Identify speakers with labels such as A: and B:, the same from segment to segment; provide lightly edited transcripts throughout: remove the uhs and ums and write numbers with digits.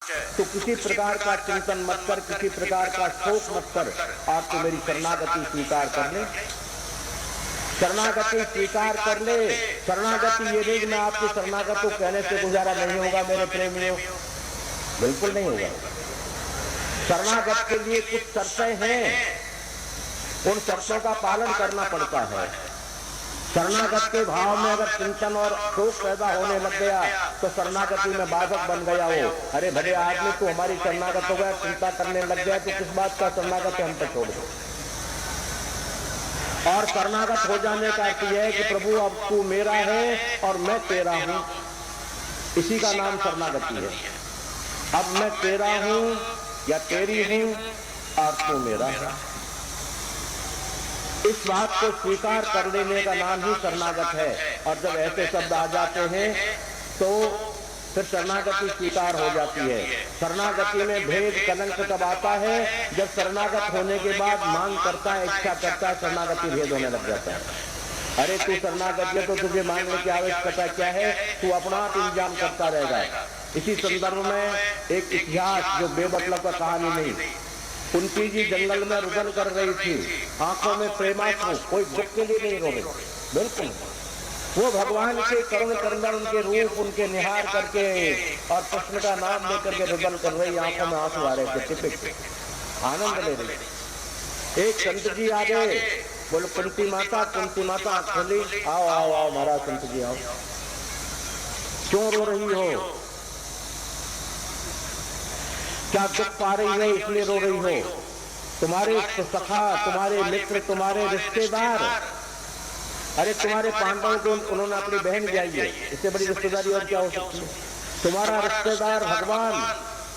A: तो किसी प्रकार का चिंतन मत कर, किसी प्रकार का शोक मत कर, आपको मेरी शरणागति स्वीकार कर ले, शरणागति स्वीकार कर ले। शरणागति ये नहीं कि मैं आपकी शरणागत को कहने से गुजारा नहीं होगा मेरे प्रेमियों, बिल्कुल नहीं होगा। शरणागत के लिए कुछ शर्तें हैं, उन शर्तों का पालन करना पड़ता है। शरणागत के भाव में अगर चिंतन और शोक पैदा होने लग गया तो शरणागति में बाधक बन गया हो। अरे भले आदमी तू हमारी शरणागत हो गया, चिंता करने लग गया तो किस बात का शरणागत है, हम पर छोड़ दो। और शरणागत हो जाने का अर्थ यह है कि प्रभु अब तू मेरा है और मैं तेरा हूं, इसी का नाम शरणागति है। अब मैं तेरा हूं या तेरी हूं और तू मेरा है, इस बात को स्वीकार कर लेने का नाम ही शरणागत है। और जब ऐसे शब्द आ जाते हैं तो फिर शरणागति स्वीकार हो जाती है। शरणागति में भेद कलंक तब आता है जब शरणागत होने के बाद मांग करता है, इच्छा करता है, शरणागति भेद होने लग जाता है। अरे तू शरणागत है तो तुझे मांगने की आवश्यकता क्या है, तू अपना आप इंतजाम करता रहेगा। इसी संदर्भ में एक इतिहास जो बेमतलब का कहानी नहीं, कुंती जी जंगल में रुदन कर रही थी, आंखों में प्रेमाश्रु, कोई दुख के लिए नहीं रो रही, बिल्कुल वो भगवान के करुण करंदन, उनके रूप उनके निहार करके और कृष्ण का नाम लेकर के रुदन कर रही, आंखों में आंसू आ रहे थे, टिपिक आनंद ले रही। एक संत जी आ गए, बोलो कुंती माता खोली, आओ आओ आओ महाराज संत जी आओ, क्यों रो रही हो, क्या दुख पा रही हो इसलिए रो रही हो, तुम्हारे सखा, तुम्हारे मित्र, तुम्हारे रिश्तेदार, अरे तुम्हारे पांडवों को उन्होंने अपनी बहन ब्याई है, इससे बड़ी रिश्तेदारी और क्या हो सकती है। तुम्हारा रिश्तेदार भगवान,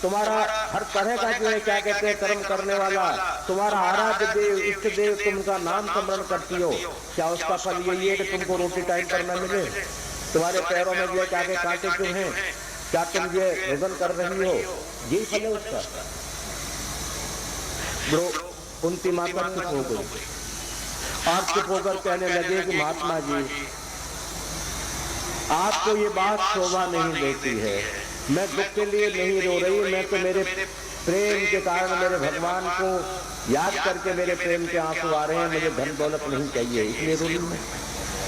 A: तुम्हारा हर तरह का जो है क्या कहते हैं कर्म करने वाला, तुम्हारा आराध्य देव, इष्ट देव, तुमका नाम स्मरण करती हो, क्या उसका फल यही है कि तुमको रोटी टाइम पर न मिले, तुम्हारे पैरों में जो है क्या कांटे क्यों हैं, क्या तुम ये रुदन कर रही हो, यही फल है उसका। कुंती माता चुप हो गई और चुप होकर कहने लगे कि महात्मा जी आपको ये बात शोभा नहीं देती है, मैं दुख के लिए नहीं रो रही, मैं तो मेरे प्रेम के कारण मेरे भगवान को याद करके मेरे प्रेम के आंसू आ रहे हैं, मुझे धन दौलत नहीं चाहिए इसलिए रो रही हूं।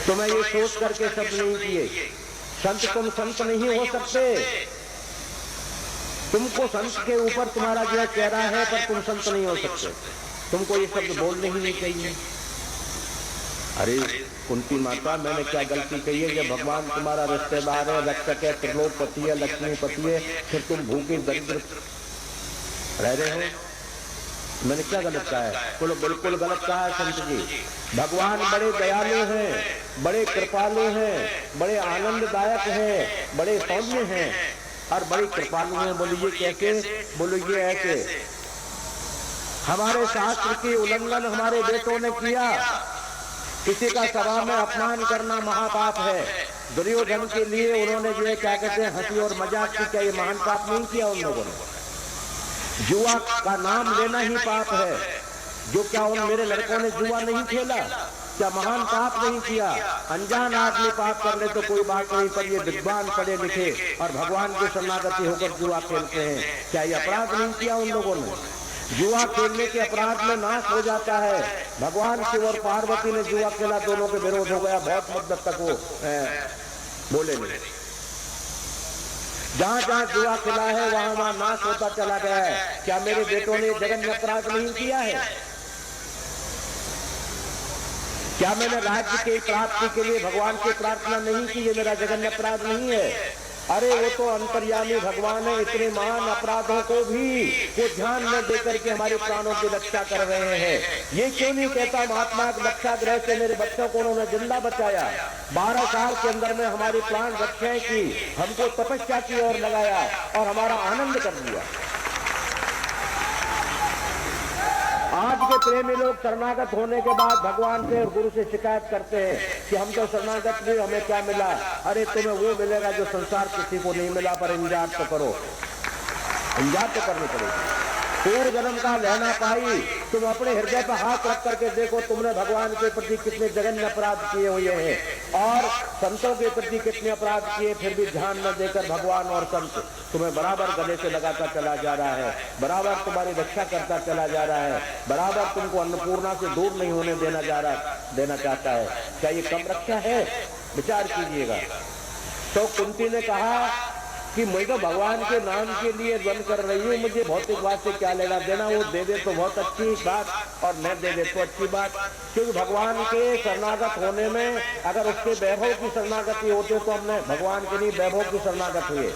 A: तो मैं ये सोच करके शब्द नहीं किए, संत तुम संत नहीं हो सकते, तुमको संत के ऊपर तुम्हारा जो चेहरा है पर तुम संत नहीं हो सकते, तुमको ये शब्द बोलने ही नहीं चाहिए। अरे कुंती माता मैंने क्या गलती कही है, जब भगवान तुम्हारा रिश्तेदार है, रक्षक है, त्रिलोकपति है, लक्ष्मीपति है, फिर तुम भूखे दरिद्र रह रहे हो, मैंने क्या गलत कहा है। बोलो बिल्कुल गलत कहा है संत जी, भगवान बड़े दयालु हैं, बड़े कृपालु हैं, बड़े आनंददायक हैं, बड़े सौम्य हैं और बड़ी कृपालु हैं। बोलिए कैसे, बोलिए ऐसे, हमारे शास्त्र की उल्लंघन हमारे बेटों ने किया, किसी का सभा में अपमान करना महापाप है। दुर्योधन के लिए उन्होंने जो है क्या कहते हैं हंसी और मजाक की, क्या ये महान पाप नहीं किया उन लोगों ने। जुआ का नाम लेना ही पाप है, जो क्या उन मेरे लड़कों ने जुआ नहीं खेला, क्या महान पाप नहीं किया। अनजान आदमी पाप कर ले तो कोई बात नहीं, पर ये विद्वान पढ़े लिखे और भगवान की शरणागति होकर जुआ खेलते हैं, क्या ये अपराध नहीं किया उन लोगों ने। जुआ खेलने के अपराध में नाश हो जाता है। भगवान शिव और पार्वती ने जुआ खेला, दोनों के विरोध हो गया, बहुत मुद्दत तक वो बोले नहीं। जहां जहां जुआ खेला है वहां वहां नाश होता चला गया है। क्या मेरे बेटों ने जघन्य अपराध नहीं किया है? क्या मैंने राज्य की प्राप्ति के लिए भगवान की प्रार्थना नहीं की, ये मेरा जघन्य अपराध नहीं है? अरे वो तो अंतर्यामी भगवान है, इतने महान अपराधों को भी वो ध्यान न देकर के हमारे प्राणों की रक्षा कर रहे हैं। ये क्यों नहीं कहता महात्मा रक्षा गृह से मेरे बच्चों को उन्होंने जिंदा बचाया, 12 साल के अंदर में हमारी प्राण रक्षाएं की, हमको तपस्या की ओर लगाया और हमारा आनंद कर दिया। आज के प्रेमी लोग शरणागत होने के बाद भगवान से और गुरु से शिकायत करते हैं कि हम तो शरणागत नहीं, हमें क्या मिला। अरे तुम्हें वो मिलेगा जो संसार किसी को नहीं मिला, पर इंतजार तो करो, इंतजार तो करनी पड़ेगी। पूर्व जन्म का लहना पाई, तुम अपने हृदय पर हाथ रख करके देखो तुमने भगवान के प्रति कितने जघन्य अपराध किए हुए हैं और संतों के प्रति कितने अपराध किए, फिर भी ध्यान न देकर भगवान और संत तुम्हें बराबर गले से लगाता चला जा रहा है, बराबर तुम्हारी रक्षा करता चला जा रहा है, बराबर तुमको अन्नपूर्णा से दूर नहीं होने देना चाहता है। क्या ये कम रक्षा है? विचार कीजिएगा। तो कुंती ने कहा कि मैं तो भगवान के नाम के लिए वन कर रही हूँ, मुझे भौतिकवाद से क्या लेना देना, वो दे दे तो बहुत अच्छी बात और न दे दे तो अच्छी बात। क्योंकि भगवान के शरणागत होने में अगर उसके वैभव की शरणागति होते तो हमने भगवान के नहीं वैभव की शरणागत हुए,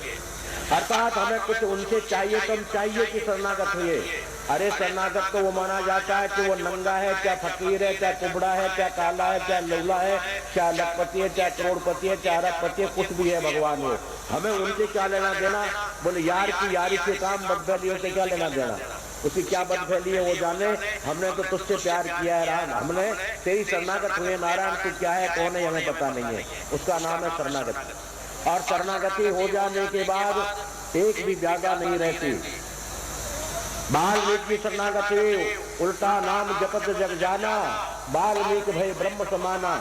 A: अर्थात हमें कुछ उनसे चाहिए तो हम चाहिए कि शरणागत हुए। अरे शरणागत तो वो माना जाता है कि वो नंगा है, क्या फकीर है, क्या कुबड़ा है, क्या काला है, क्या लौला है, क्या लखपति है, क्या करोड़पति है, क्या अरबपति है, कुछ भी है भगवान हो, हमें उनसे क्या लेना देना। बोले यार की यारी से काम, बदफैलियों से क्या लेना देना। उसकी क्या बदफैली है वो जाने, हमने तो तुझसे प्यार किया है राम, हमने तेरी शरणागत हुए नारायण, तू क्या है कौन है हमें पता नहीं है, उसका नाम है शरणागति। और शरणागति हो जाने के बाद एक भी व्यागा नहीं रहती। बाल्मीकि शरणागति उल्टा नाम जपत जग जाना, बाल्मीकि भय ब्रह्म समाना।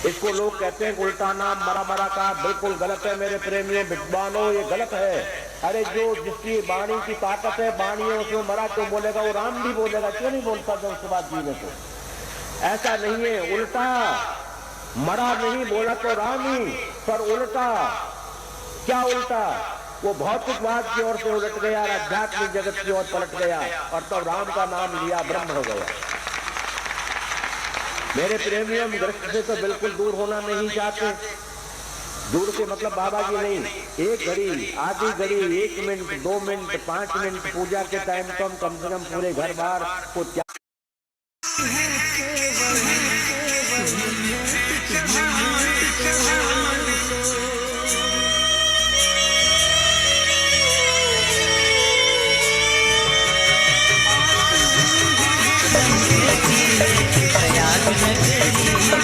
A: इसको लोग कहते हैं उल्टा नाम मरा मरा का, बिल्कुल गलत है मेरे प्रेमियों विद्वानों, ये गलत है। अरे जो जिसकी वाणी की ताकत है, वाणी है, उसमें मरा क्यों बोलेगा, वो राम भी बोलेगा, क्यों नहीं बोलता जब उसके बाद जीने को। ऐसा नहीं है, उल्टा मरा नहीं बोला तो राम ही, पर उल्टा क्या उल्टा, वो भौतिकवाद की ओर से उलट गया, आध्यात्मिक जगत की ओर पलट गया और तब राम का नाम लिया, ब्रह्म हो गया। मेरे प्रेमियों दृष्टि से तो बिल्कुल दूर होना नहीं चाहते। दूर से मतलब बाबा जी नहीं, एक घड़ी, आधी घड़ी, 1 मिनट, 2 मिनट, 5 मिनट पूजा के टाइम तो हम कम से कम पूरे घर बार को त्याग।
B: प्रयाग नगरी